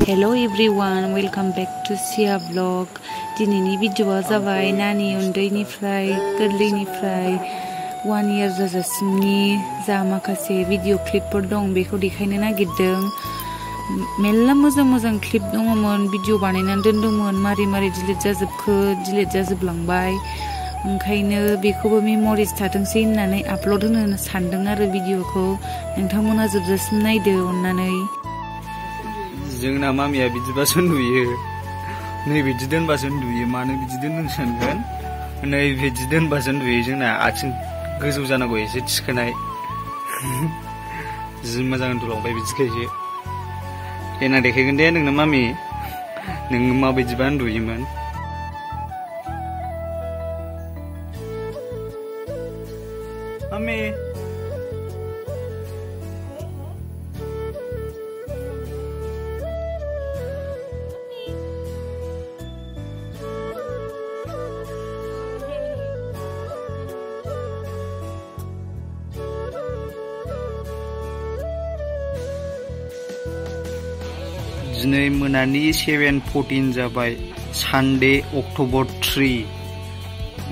Hello everyone, welcome back to Sia vlog. दिनैनि भिडिअ'आ जाबाय नानि उन्दैनिफ्राय गोरलैनिफ्राय 1 year जाजासिमनि जा माखासे भिडिअ क्लिपफोर दं बेखौ देखायनो नागिरदों। मेल्ला मोजां क्लिप दङमोन, भिडिअ बानायनानै दोन्दोंमोन, मारै डिलीट जाजोबलांबाय। ओंखायनो बेखौबो मेम'रिज थाथोंसै होननानै आपल'ड होनो सानदों आरो भिडिअ'खौ। नोंथांमोना जोबजासिम नायदो अननानै। जोंना मामिया बिदिबासो नुयो, नै बिदि दोनबासो नुयो। मानो बिदि दोननो सानगोन? नै बिदि दोनबासो नुयो। जोंना आथिं गोजौ जानांगौ, एसे थिखोनाय। जि मोजां उन्दुलांबाय बिदिखायसो। देना देखायगोन दे नोंनो मामि, नों माबायदिबा उन्दुयोमोन। मामि दिनै मोनानि 7:14 जाबाय, सानडे October 3।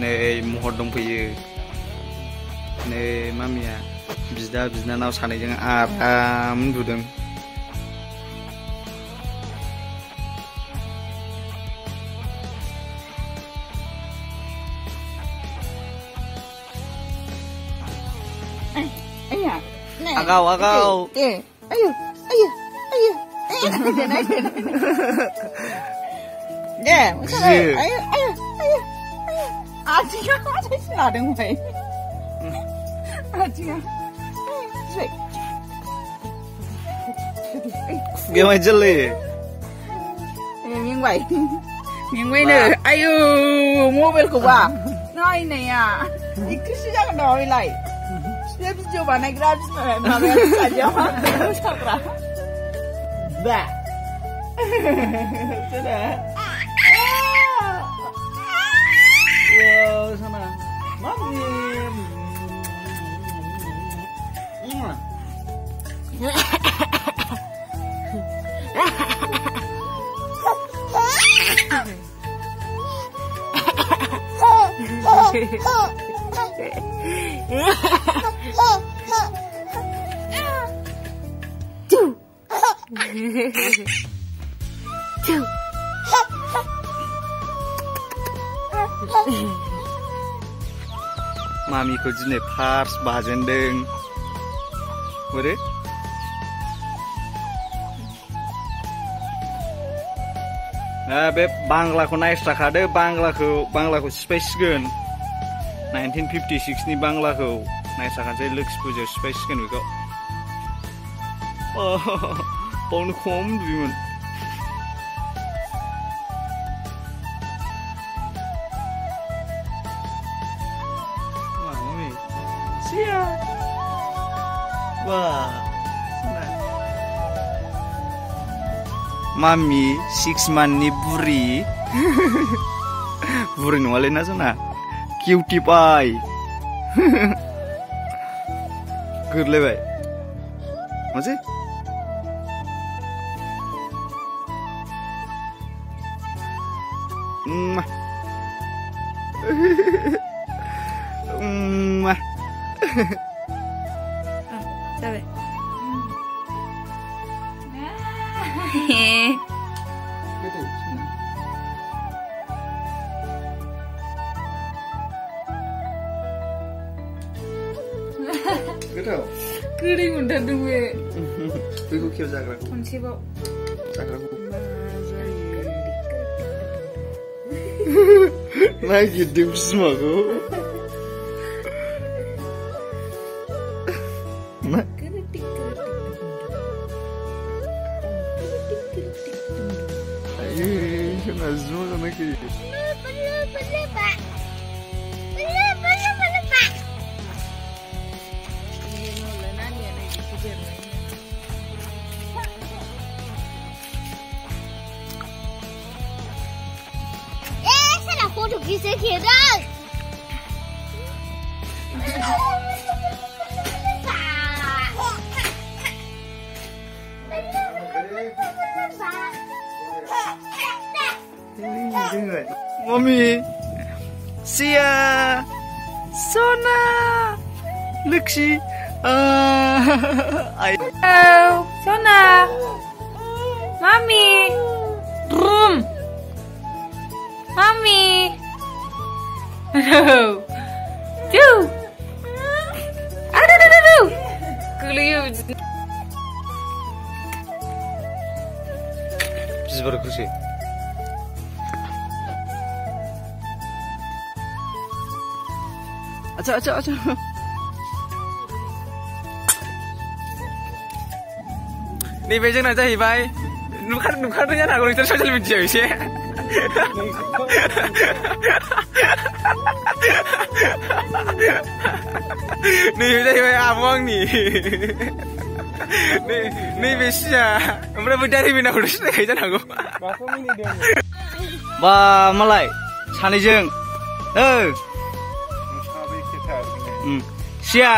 नै महर दंफैयो। नै मामिया बिदा बिनानाव सानैजों आराम उन्दुदों। Agaw. Ayo. Ya, ayo. Ajinya ada siladeng bay. Ajinya. Gimana jeli? Mingway ne. Ayo, mobil ko ba? Nay na ya. Ikisi jangan doi lai. Sudah video banai gratis na saja. Sakra. Bah. Sudah. Wow, sana. Mami. Mamiku diनै फार्स्ट बाजेनदों। बोरै? बे बांलाखौ नायस्राखादो, बांलाखौ सिफायसिगोन। 1956 नि बांलाखौ नायस्राखानोसै, लोखि फुजायाव सिफायसिगोन बेखौ। बावनो खम उन्दुयोमोन। Sia. Wah. Mami 6 month ni buri. Buri nolai na sana. Cutie pie. Goodlay bay. Masih? Sabe. Kering udah dua. Aku kira jaga. Kunci bawa. Jaga aku. Lagi dim semua aku. Kena zoom sama ke? Pak. Salah foto kisah kira. Pak. Mommy, Sia, Sona, Luxi, Hello, Sona, Mommy, Boom, Mommy, no, do, aduh, keliu. Biz baru kursi. Acha. नैबे जोंना जाहैबाय नुखारदों जानो हागौ नोंसोर ससियेल मिडियायाव एसे नैबे जाहैबाय आब' आंनि नैबे सिया ओमफ्राय बै दारि बिनाखौथ' सिनायखायो जानो हागौ बा मालाय सानैजों Siya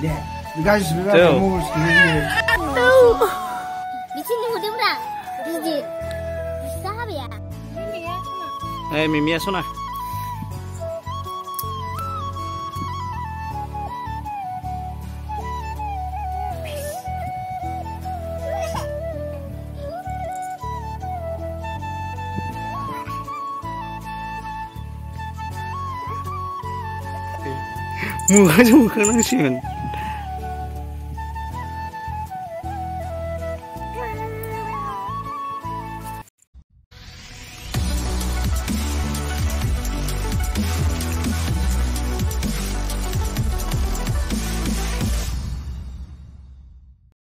Yeah, you guys remember moves here. 미친놈 어디보다 이제 싸비야. 미미야 손아 뭐가 좀 그러시면